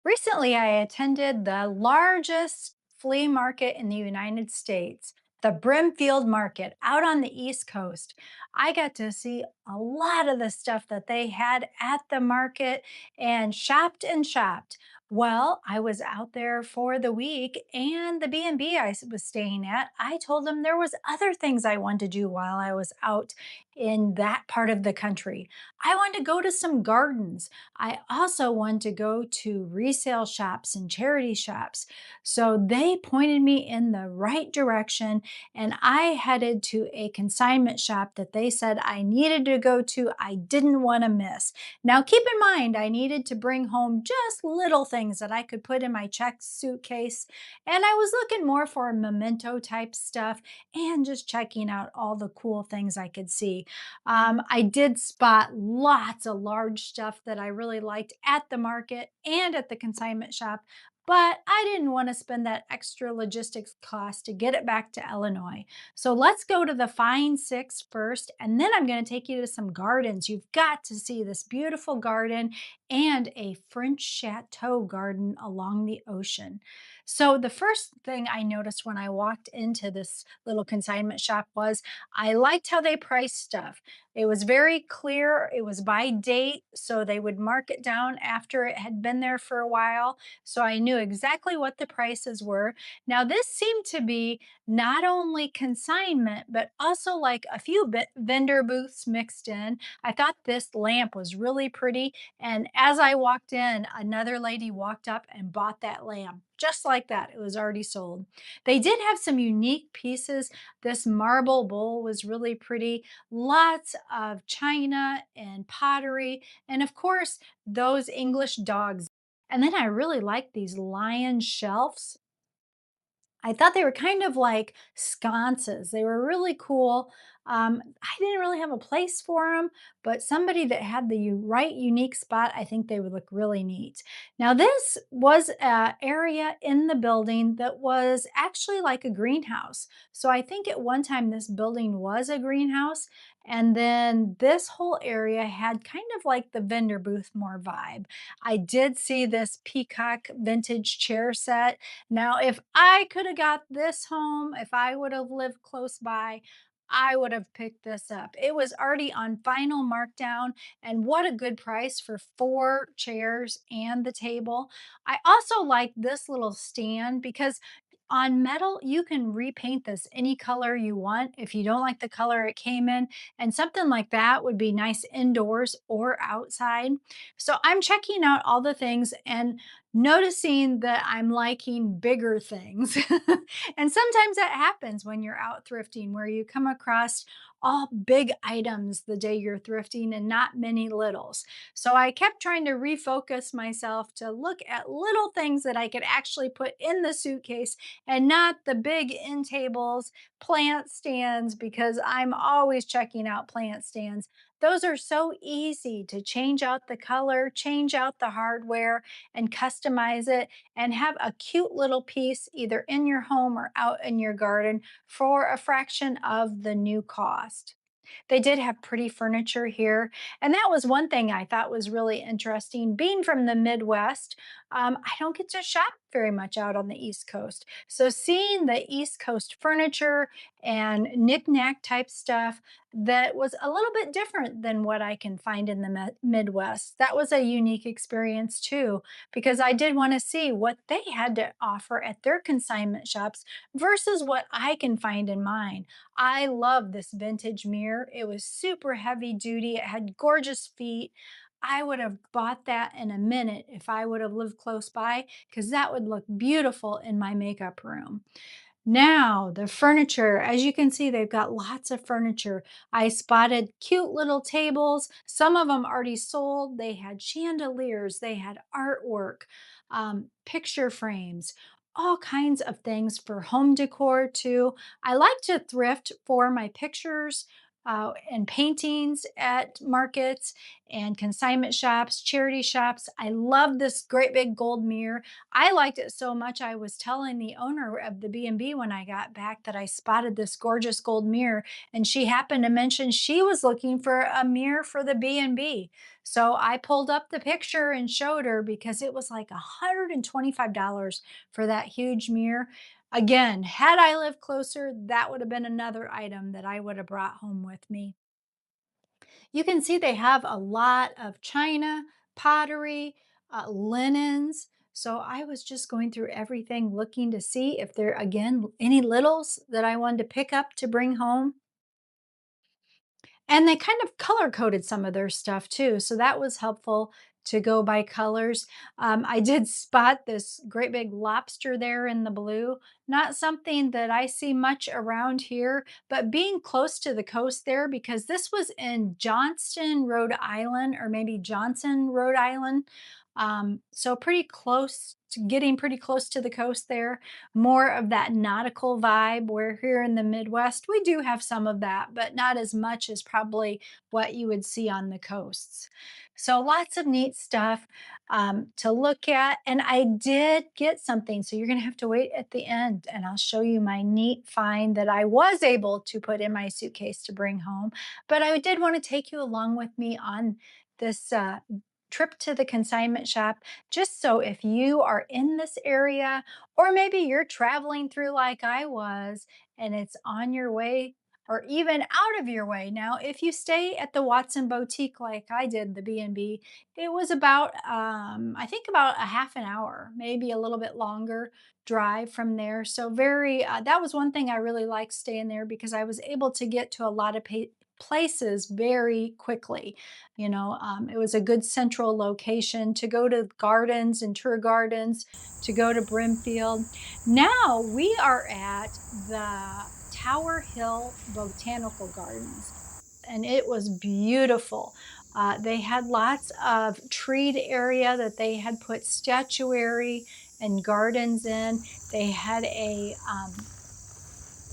Recently, I attended the largest flea market in the United States, the Brimfield Market out on the East Coast. I got to see a lot of the stuff that they had at the market and shopped and shopped. Well, I was out there for the week and the B&B was staying at, I told them there was other things I wanted to do while I was out in that part of the country. I wanted to go to some gardens. I also wanted to go to resale shops and charity shops. So they pointed me in the right direction, and I headed to a consignment shop that they said I needed to go to. I didn't want to miss. Now, keep in mind, I needed to bring home just little things that I could put in my check suitcase. And I was looking more for memento type stuff and just checking out all the cool things I could see. I did spot lots of large stuff that I really liked at the market and at the consignment shop, but I didn't want to spend that extra logistics cost to get it back to Illinois. So let's go to the Fine Six first, and then I'm going to take you to some gardens. You've got to see this beautiful garden and a French chateau garden along the ocean. So the first thing I noticed when I walked into this little consignment shop was I liked how they priced stuff. It was very clear. It was by date, so they would mark it down after it had been there for a while. So I knew exactly what the prices were. Now, this seemed to be not only consignment, but also like a few vendor booths mixed in. I thought this lamp was really pretty. And as I walked in, another lady walked up and bought that lamp. Just like that, it was already sold. They did have some unique pieces. This marble bowl was really pretty, lots of china and pottery, and of course, those English dogs. And then I really like these lion shelves. I thought they were kind of like sconces. They were really cool. I didn't really have a place for them, but somebody that had the right unique spot, I think they would look really neat. Now, this was an area in the building that was actually like a greenhouse. So I think at one time this building was a greenhouse. And then this whole area had kind of like the vendor booth more vibe. I did see this peacock vintage chair set. Now, if I could have got this home, if I would have lived close by, I would have picked this up. It was already on final markdown, and what a good price for four chairs and the table. I also like this little stand because on metal, you can repaint this any color you want if you don't like the color it came in. And something like that would be nice indoors or outside. So I'm checking out all the things and noticing that I'm liking bigger things. And sometimes that happens when you're out thrifting, where you come across all big items the day you're thrifting and not many littles. So I kept trying to refocus myself to look at little things that I could actually put in the suitcase and not the big end tables, plant stands, because I'm always checking out plant stands. Those are so easy to change out the color, change out the hardware, and customize it and have a cute little piece either in your home or out in your garden for a fraction of the new cost. They did have pretty furniture here. And that was one thing I thought was really interesting. Being from the Midwest, I don't get to shop very much out on the East Coast. So seeing the East Coast furniture and knickknack type stuff that was a little bit different than what I can find in the Midwest, that was a unique experience too, because I did want to see what they had to offer at their consignment shops versus what I can find in mine. I love this vintage mirror. It was super heavy duty. It had gorgeous feet. I would have bought that in a minute if I would have lived close by because that would look beautiful in my makeup room. Now, the furniture, as you can see, they've got lots of furniture. I spotted cute little tables, some of them already sold. They had chandeliers, they had artwork, picture frames, all kinds of things for home decor too. I like to thrift for my pictures. And paintings at markets and consignment shops, charity shops. I love this great big gold mirror. I liked it so much I was telling the owner of the B&B when I got back that I spotted this gorgeous gold mirror, and she happened to mention she was looking for a mirror for the B&B. So I pulled up the picture and showed her because it was like $125 for that huge mirror. Again, had I lived closer, that would have been another item that I would have brought home with me. You can see they have a lot of china, pottery, linens. So I was just going through everything looking to see if there, again, any littles that I wanted to pick up to bring home. And they kind of color coded some of their stuff too. So that was helpful to go by colors. I did spot this great big lobster there in the blue. Not something that I see much around here, but being close to the coast there, because this was in Johnston, Rhode Island, or maybe Johnson, Rhode Island. So pretty close to getting pretty close to the coast there, more of that nautical vibe, where here in the Midwest, we do have some of that, but not as much as probably what you would see on the coasts. So lots of neat stuff to look at. And I did get something. So you're going to have to wait at the end and I'll show you my neat find that I was able to put in my suitcase to bring home. But I did want to take you along with me on this trip to the consignment shop, just so if you are in this area, or maybe you're traveling through like I was and it's on your way or even out of your way. Now, if you stay at the Watson Boutique like I did, the B&B, it was about I think about a half an hour, maybe a little bit longer drive from there. So very that was one thing I really liked staying there because I was able to get to a lot of places very quickly. It was a good central location to go to gardens and tour gardens, to go to Brimfield. Now we are at the Tower Hill Botanical Gardens, and it was beautiful. They had lots of treed area that they had put statuary and gardens in. They had a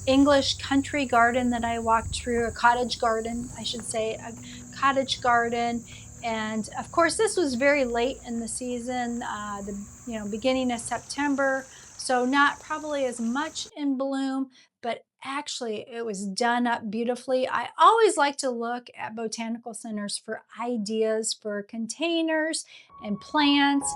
English country garden that I walked through, a cottage garden, I should say, a cottage garden. And of course, this was very late in the season, the beginning of September, so not probably as much in bloom, but actually it was done up beautifully. I always like to look at botanical centers for ideas for containers and plants.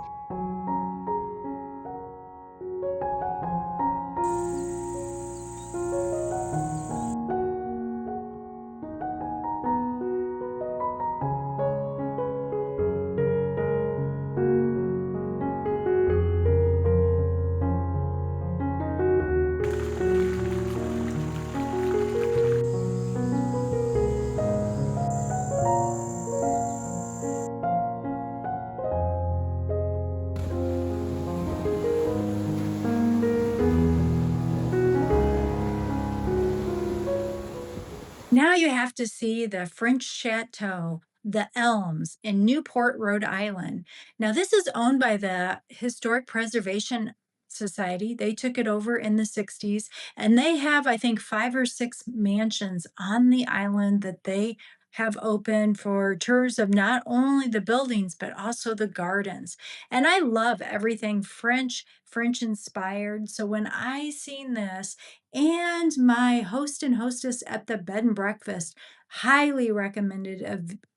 Now you have to see the French Chateau, the Elms in Newport, Rhode Island. Now, this is owned by the Historic Preservation Society. They took it over in the 60s, and they have, I think, 5 or 6 mansions on the island that they have open for tours of not only the buildings, but also the gardens. And I love everything French inspired. So when I seen this, and my host and hostess at the bed and breakfast highly recommended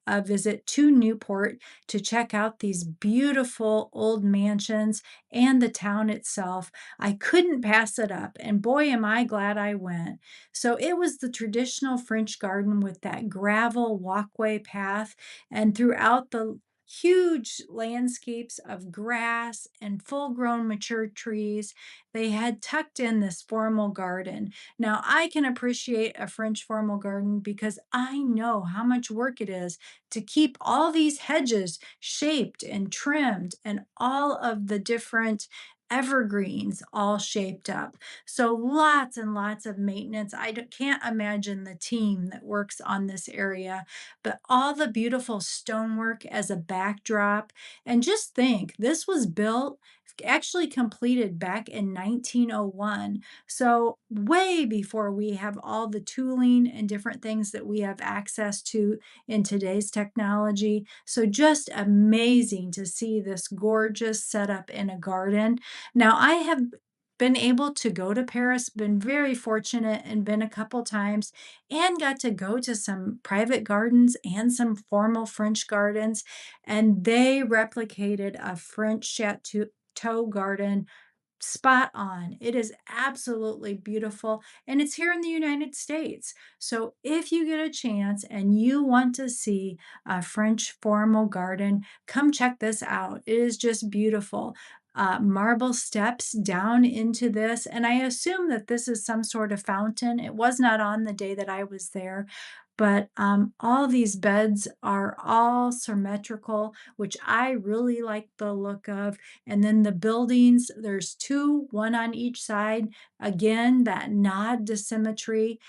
a visit to Newport to check out these beautiful old mansions and the town itself. I couldn't pass it up, and boy, am I glad I went. So it was the traditional French garden with that gravel walkway path, and throughout the huge landscapes of grass and full grown mature trees, they had tucked in this formal garden. Now, I can appreciate a French formal garden because I know how much work it is to keep all these hedges shaped and trimmed and all of the different evergreens all shaped up. So lots and lots of maintenance. Can't imagine the team that works on this area, but all the beautiful stonework as a backdrop. And just think, this was built actually completed back in 1901. So, way before we have all the tooling and different things that we have access to in today's technology. So, just amazing to see this gorgeous setup in a garden. Now, I have been able to go to Paris, been very fortunate and been a couple times, and got to go to some private gardens and some formal French gardens, and they replicated a French chateau garden spot on. It is absolutely beautiful, and it's here in the United States. So if you get a chance and you want to see a French formal garden, come check this out. It is just beautiful. Marble steps down into this, and I assume that this is some sort of fountain. It was not on the day that I was there, but all these beds are all symmetrical, which I really like the look of. And then the buildings, there's two, one on each side. Again, that nod to symmetry.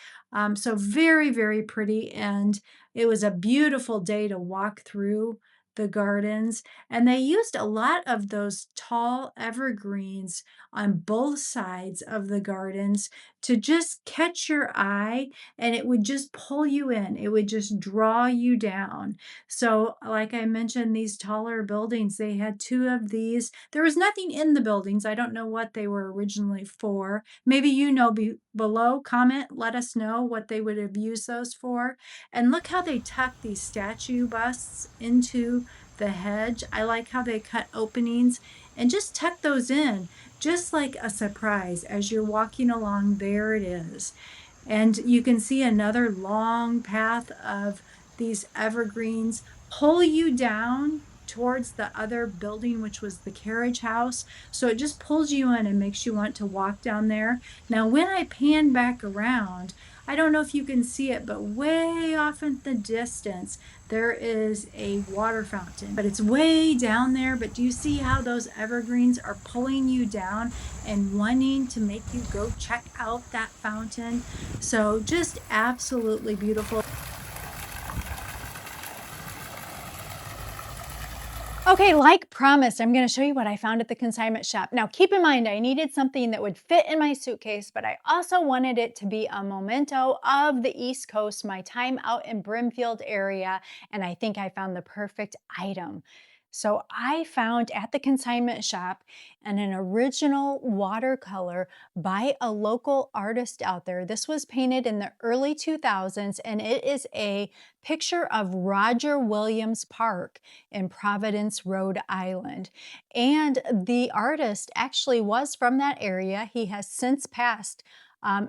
So very, very pretty. And it was a beautiful day to walk through the gardens. And they used a lot of those tall evergreens on both sides of the gardens to just catch your eye, and it would just pull you in. It would just draw you down. So, like I mentioned, these taller buildings, they had two of these. There was nothing in the buildings. I don't know what they were originally for. Maybe you know below, comment, let us know what they would have used those for. And look how they tuck these statue busts into the hedge. I like how they cut openings and just tuck those in, just like a surprise as you're walking along. There it is. And you can see another long path of these evergreens pull you down towards the other building, which was the carriage house. So it just pulls you in and makes you want to walk down there. Now, when I pan back around, I don't know if you can see it, but way off in the distance, there is a water fountain, but it's way down there. But do you see how those evergreens are pulling you down and wanting to make you go check out that fountain? So just absolutely beautiful. Okay, like promised, I'm gonna show you what I found at the consignment shop. Now, keep in mind, I needed something that would fit in my suitcase, but I also wanted it to be a memento of the East Coast, my time out in Brimfield area, and I think I found the perfect item. So I found at the consignment shop an original watercolor by a local artist out there. This was painted in the early 2000s, and it is a picture of Roger Williams Park in Providence, Rhode Island. And the artist actually was from that area. He has since passed.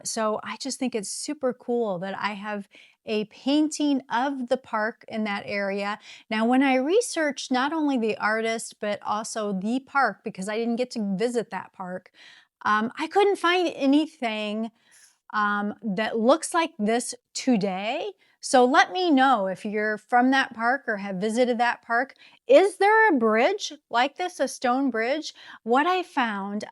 So I just think it's super cool that I have a painting of the park in that area. Now, when I researched not only the artist, but also the park, because I didn't get to visit that park, I couldn't find anything that looks like this today. So let me know if you're from that park or have visited that park. Is there a bridge like this, a stone bridge? What I found,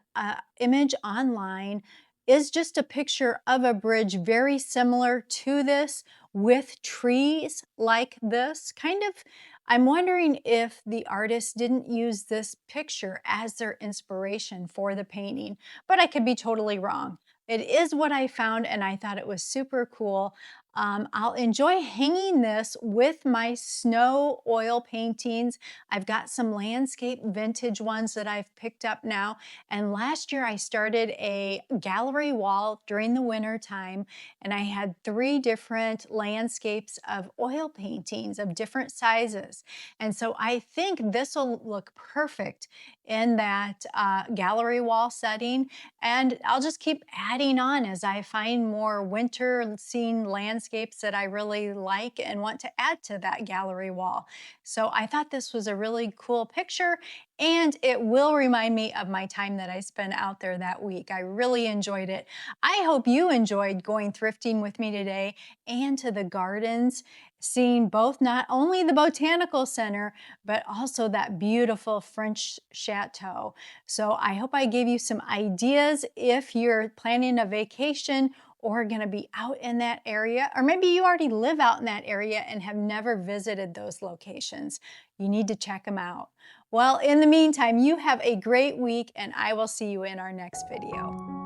image online, is just a picture of a bridge very similar to this with trees like this. Kind of, I'm wondering if the artist didn't use this picture as their inspiration for the painting, but I could be totally wrong. It is what I found, and I thought it was super cool. I'll enjoy hanging this with my snow oil paintings. I've got some landscape vintage ones that I've picked up now. And last year I started a gallery wall during the winter time, and I had 3 different landscapes of oil paintings of different sizes. And so I think this will look perfect in that gallery wall setting. And I'll just keep adding on as I find more winter scene landscapes that I really like and want to add to that gallery wall. So I thought this was a really cool picture, and it will remind me of my time that I spent out there that week. I really enjoyed it. I hope you enjoyed going thrifting with me today and to the gardens, seeing both not only the Botanical Center, but also that beautiful French chateau. So I hope I gave you some ideas if you're planning a vacation or going to be out in that area, or maybe you already live out in that area and have never visited those locations. You need to check them out. Well, in the meantime, you have a great week, and I will see you in our next video.